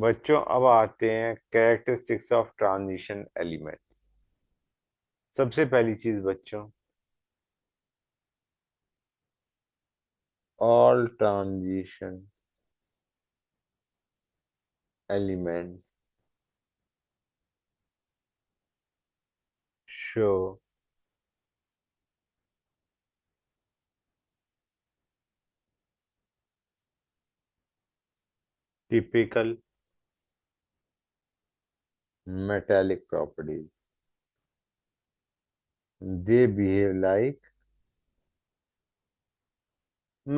बच्चों अब आते हैं कैरेक्टरिस्टिक्स ऑफ ट्रांजिशन एलिमेंट। सबसे पहली चीज बच्चों, all transition elements show typical metallic properties. They behave like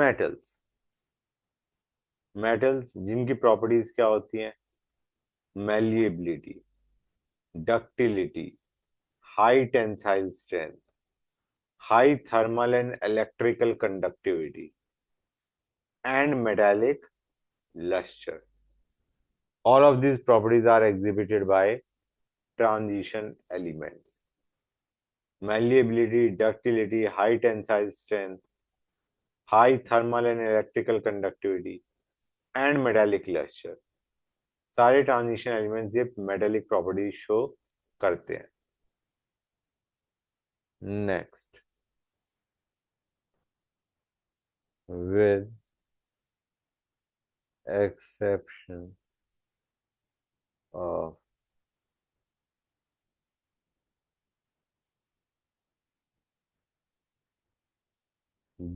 metals. Metals जिनकी प्रॉपर्टीज क्या होती हैं? Malleability, ductility, high tensile strength, high thermal and electrical conductivity and metallic luster. All of these properties are exhibited by transition elements. Malleability, ductility, high tensile strength, high thermal and electrical conductivity and metallic luster. सारे transition elements ये metallic properties show करते हैं। Next, with exception of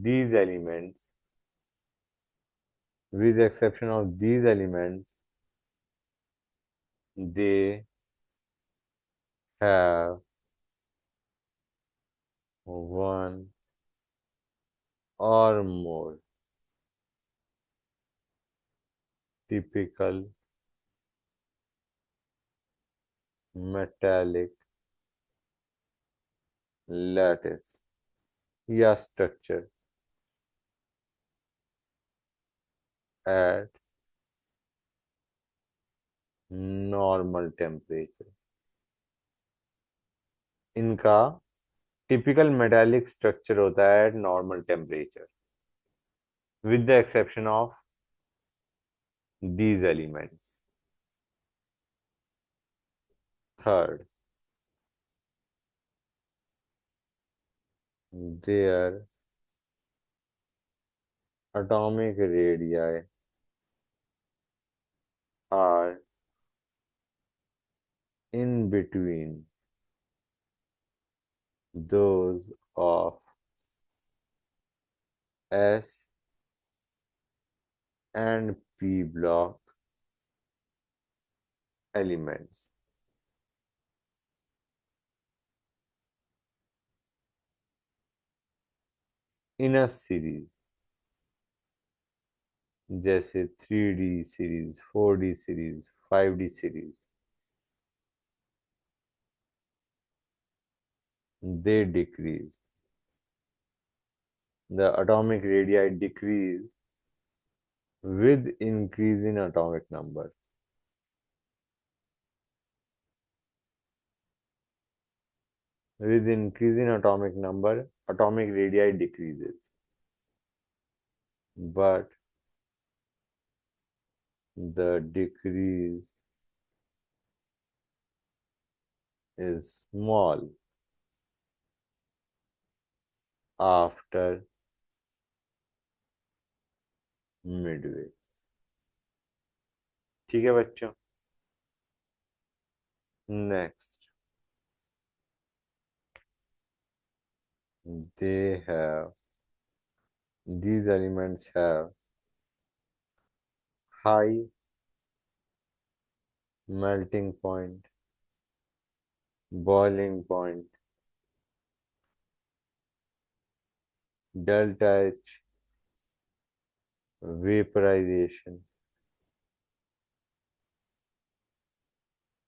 these elements, with exception of these elements, they have one or more typical metallic lattice या structure at normal temperature. इनका typical metallic structure होता है eight normal temperature with the exception of these elements. Third, their atomic radii are in between those of S and P block elements. In a series जैसे 3D series, 4D series, 5D series, they decrease. The atomic radii decrease with increase in atomic number. With increase in atomic number, atomic radii decreases. But the decrease is small after midway. ठीक है बच्चों। Next, they have these elements have high melting point, boiling point, delta H vaporization,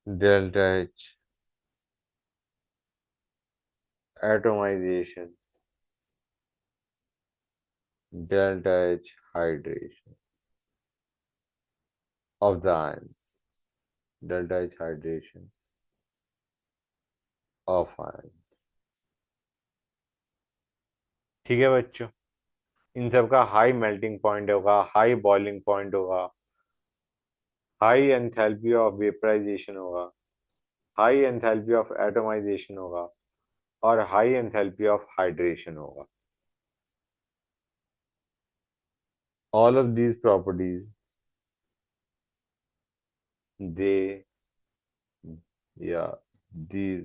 delta H atomization, delta H hydration of the ions, delta H hydration of ions. ठीक है बच्चों, इन सब का high melting point होगा, high boiling point होगा, high enthalpy of vaporisation होगा, high enthalpy of atomization होगा, और हाई एंथैल्पी ऑफ हाइड्रेशन होगा. All of these properties, they, yeah, these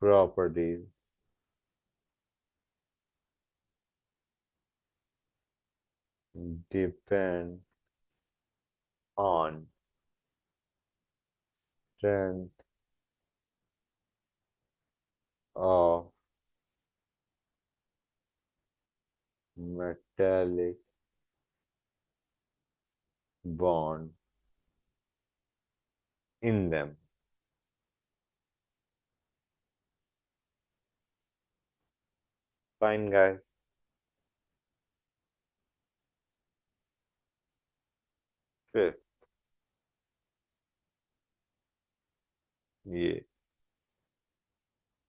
properties depend on strength of metallic bond in them. Fine, guys. Fifth, ये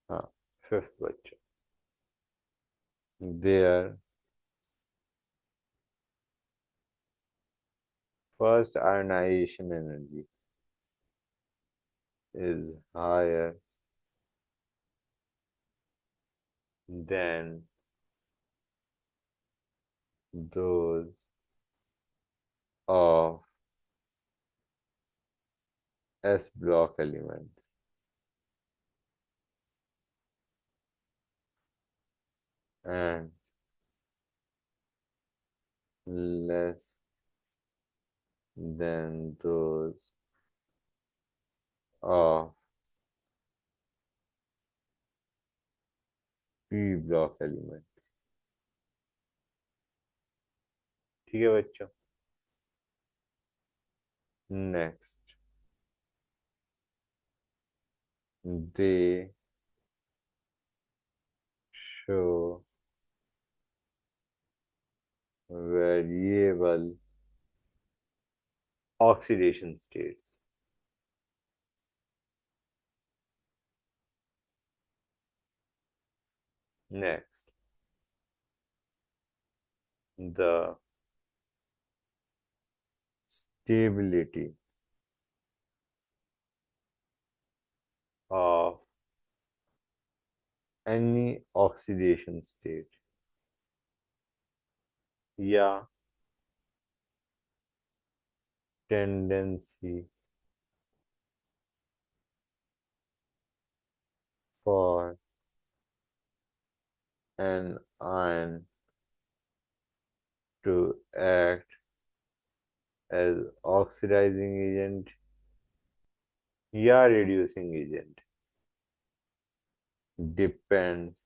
हाँ, fifth बच्चों. Their first ionization energy is higher than those of S block elements and less than those of P block element. ठीक है बच्चों. Next, they show variable oxidation states. Next, the stability of any oxidation state या tendency for an ion to act as oxidizing agent या reducing agent depends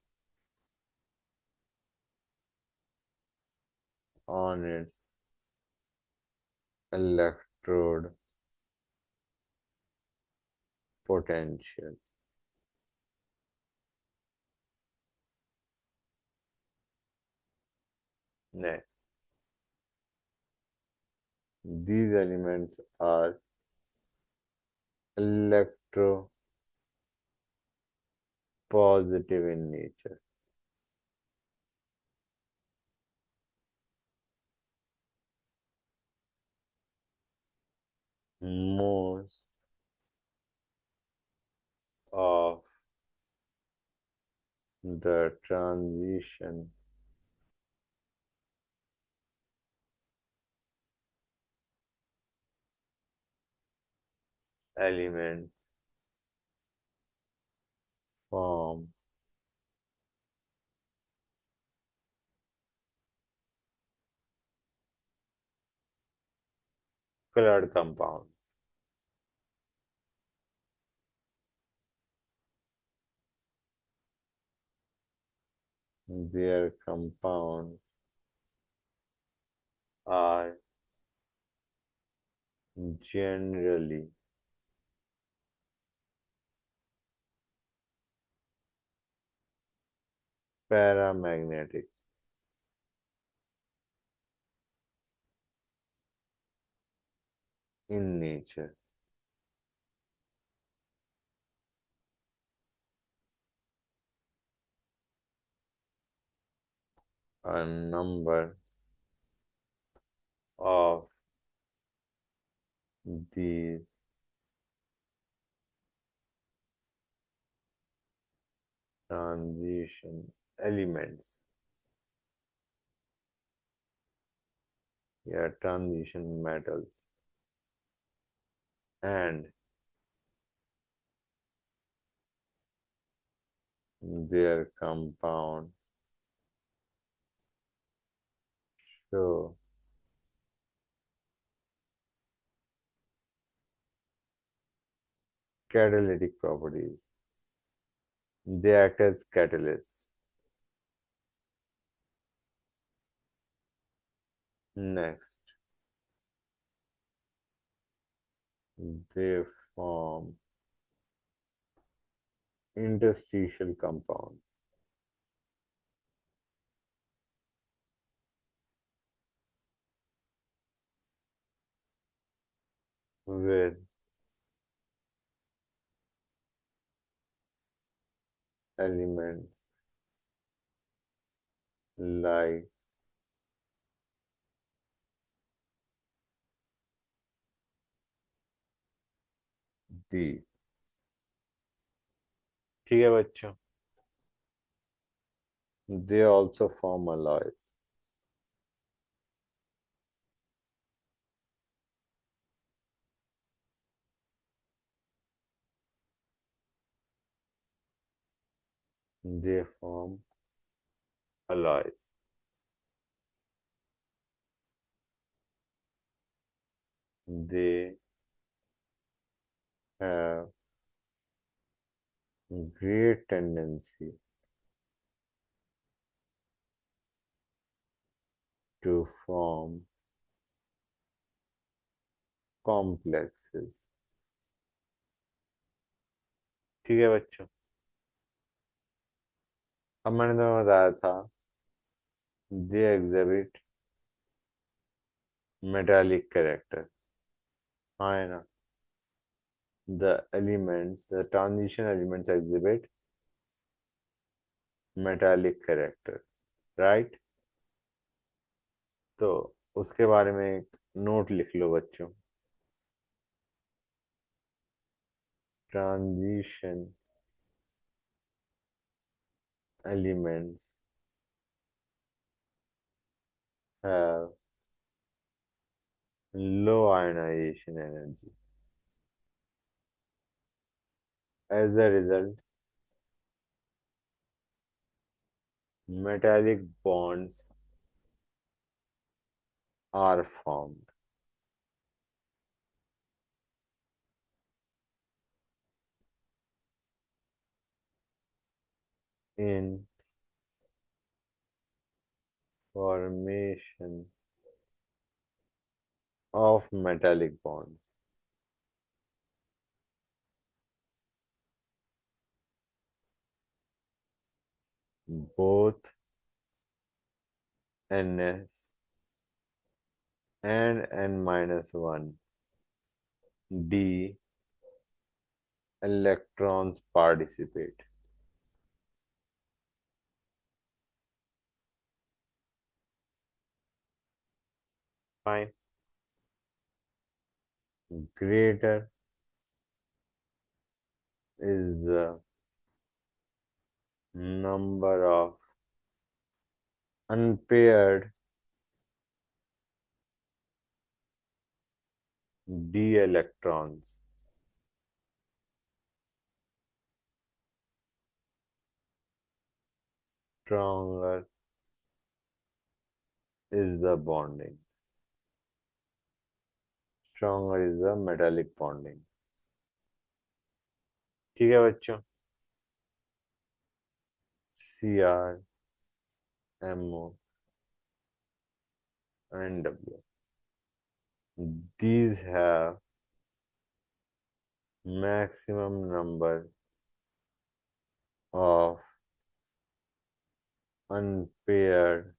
on its electrode potential. Next, these elements are electropositive in nature. Most of the transition elements form colored compounds. Their compounds are generally paramagnetic in nature. A number of these transition elements, yeah, transition metals, and their compound show catalytic properties. They act as catalysts. Next, they form interstitial compounds with elements like these. ठीक है बच्चों. They also form alloys. They form alloys. They have great tendency to form complexes. ठीक है बच्चों. अब मैंने तुम्हें बताया था they exhibit metallic character. हाँ है ना. The transition elements exhibit metallic character, right? तो उसके बारे में एक नोट लिख लो बच्चों. Transition elements have low ionization energy. As a result, metallic bonds are formed. In formation of metallic bonds, both Ns and N-1 d electrons participate. Fine. Greater is the number of unpaired d electrons stronger is the bonding. Stronger is the metallic bonding. ठीक है बच्चों. Cr, Mo, and W. These have maximum number of unpaired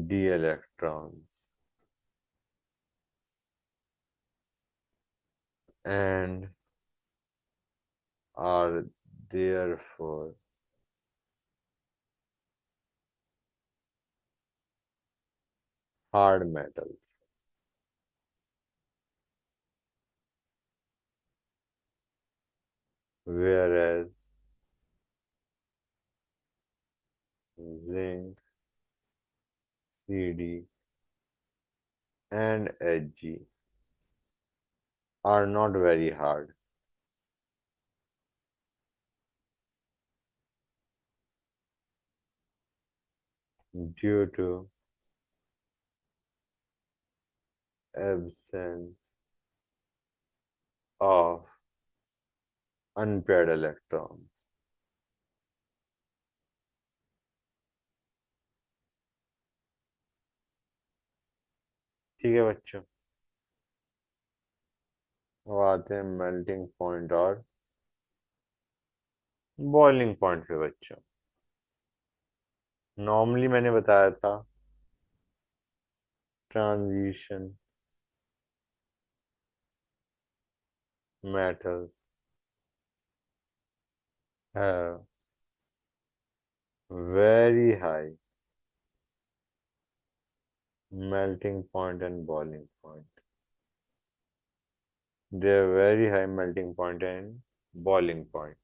d electrons and are therefore hard metals. whereas zinc, Cd, and Hg are not very hard due to absence of unpaired electrons. ठीक है बच्चों, अब आते हैं melting point और boiling point पे बच्चों। Normally मैंने बताया था transition metals have very high melting point and boiling point. They have very high melting point and boiling point.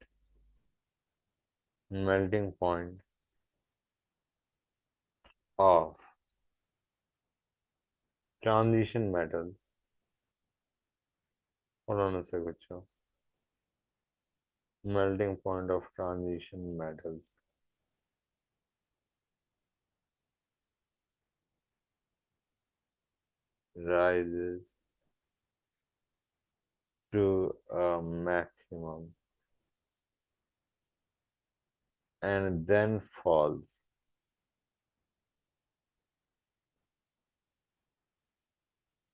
Melting point of transition metals. Hold on a sec, बच्चों. Melting point of transition metals rises to a maximum and then falls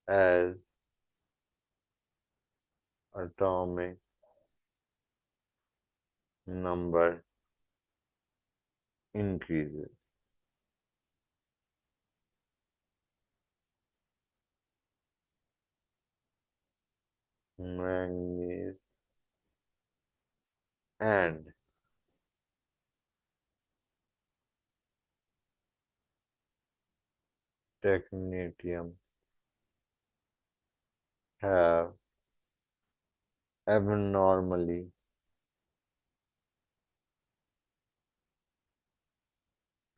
as atomic number increases. Manganese and technetium have abnormally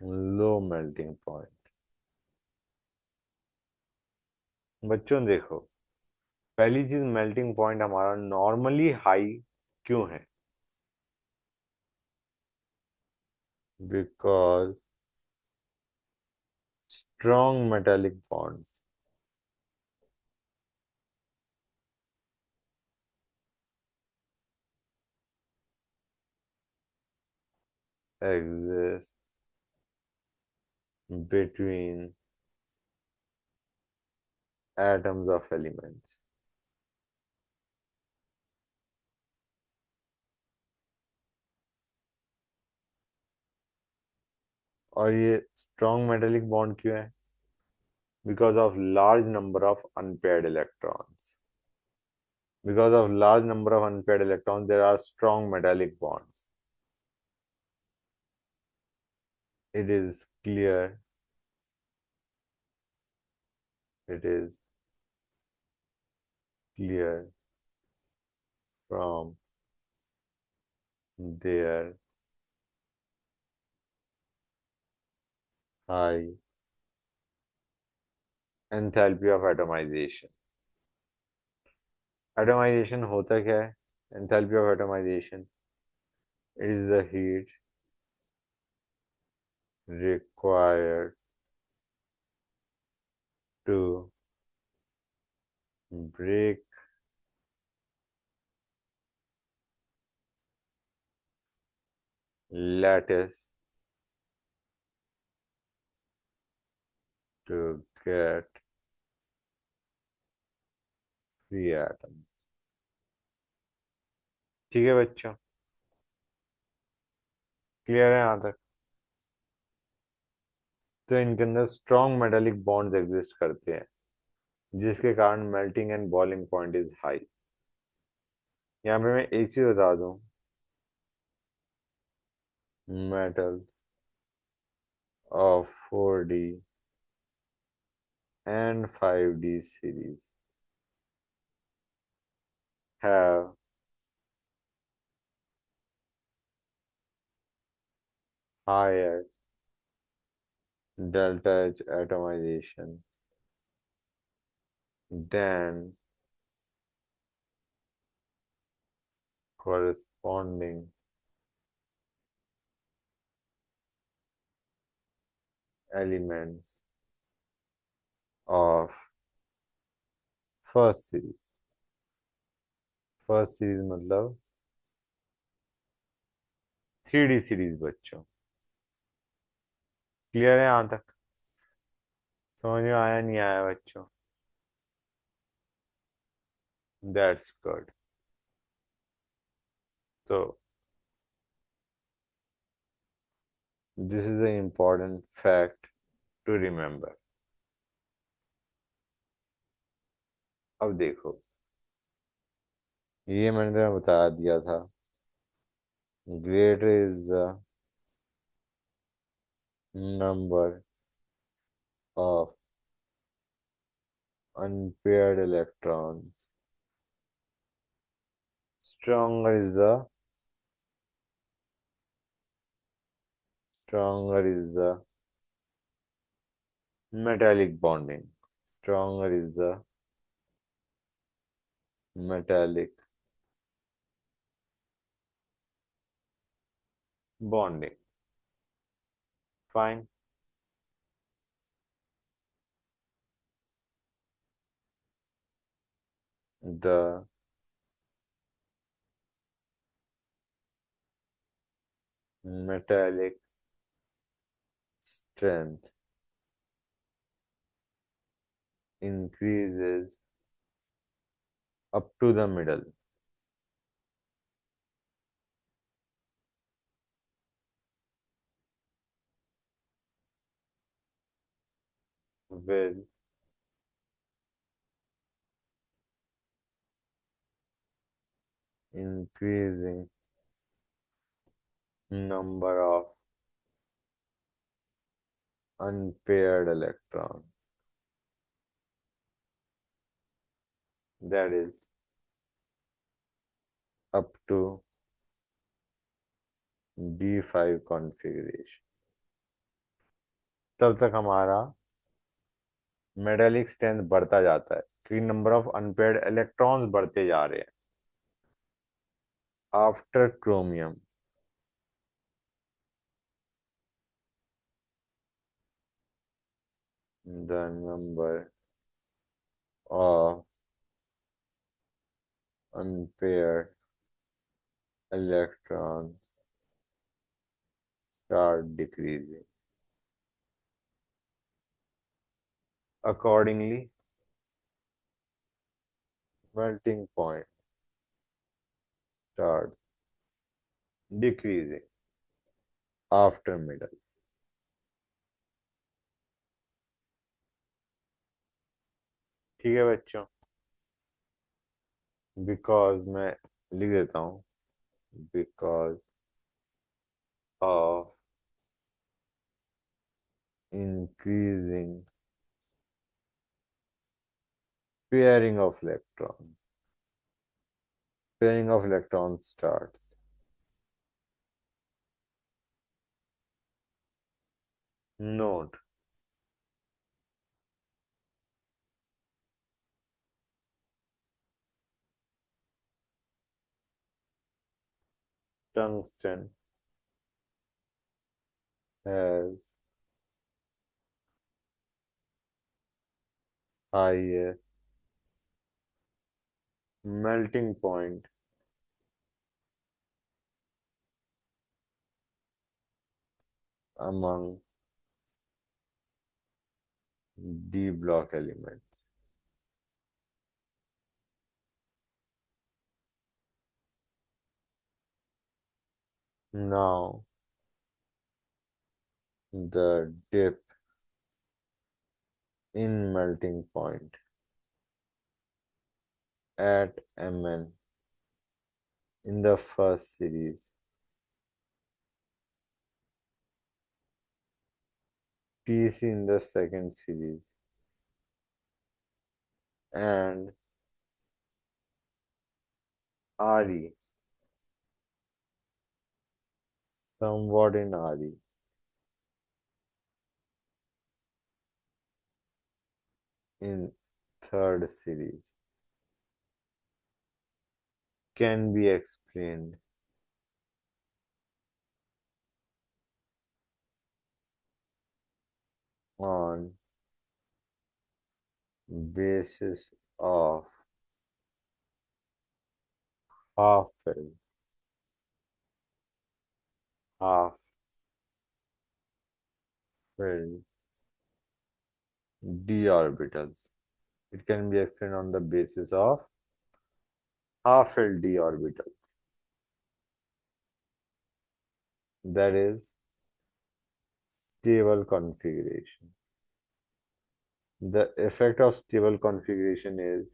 low melting point. बच्चों देखो, पहली चीज melting point हमारा normally high क्यों है? Because strong metallic bonds exist between atoms of elements. और ये strong metallic bond क्यों है? Because of large number of unpaired electrons. Because of large number of unpaired electrons, there are strong metallic bonds. It is clear. It is clear from their high enthalpy of atomization. Atomization होता क्या है? Enthalpy of atomization is the heat required to break lattice to get free atoms. ठीक है बच्चों, clear है यहाँ तक? तो इनके अंदर स्ट्रॉन्ग मेटालिक बॉन्ड्स एग्जिस्ट करते हैं जिसके कारण melting and boiling point is high. यहाँ पे मैं एक चीज बता दूं, metal of 4D and 5D series have higher delta H atomization than corresponding elements of first series. First series मतलब 3D सीरीज बच्चों। क्लियर है यहां तक? समझ में आया नहीं आया बच्चों? That's good. तो this is a important fact to remember. अब देखो, ये मैंने तुम्हें बता दिया था, greater is the number of unpaired electrons, stronger is the metallic bonding, stronger is the metallic bonding. Fine. The metallic strength increases up to the middle with increasing number of unpaired electrons. That is up to D5 configuration. तब तक हमारा metallic strength बढ़ता जाता है क्योंकि number of unpaired electrons बढ़ते जा रहे हैं। After chromium the number of unpaired electrons start decreasing. Accordingly, melting point starts decreasing after middle. ठीक है बच्चों? बिकॉज मैं लिख देता हूँ, because of increasing pairing of electrons. Pairing of electrons starts. Note, tungsten has highest melting point among D block elements. Now, the dip in melting point at Mn in the first series Tc in the second series and Re somewhat in Re in third series can be explained on basis of half-filled half-filled d orbitals. It can be explained on the basis of half-filled d orbitals. That is stable configuration. The effect of stable configuration is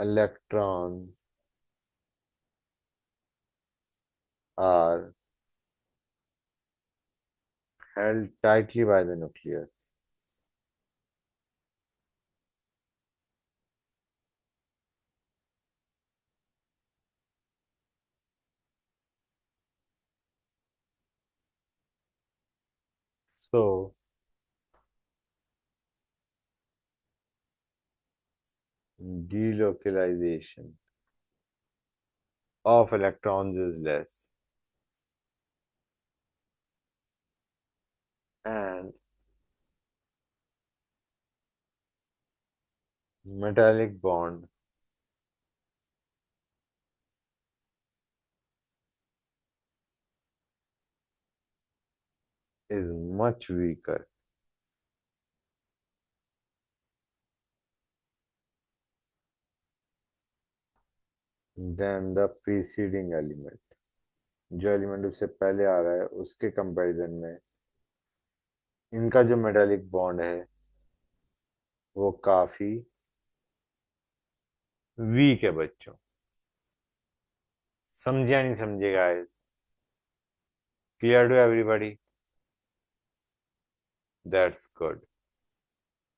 electrons are held tightly by the nucleus. So, delocalization of electrons is less, and metallic bond is much weaker than the preceding element. जो element उससे पहले आ रहा है उसके comparison में इनका जो metallic bond है वो काफी वीक है बच्चों. समझे या नहीं समझे guys? Clear to everybody? That's good.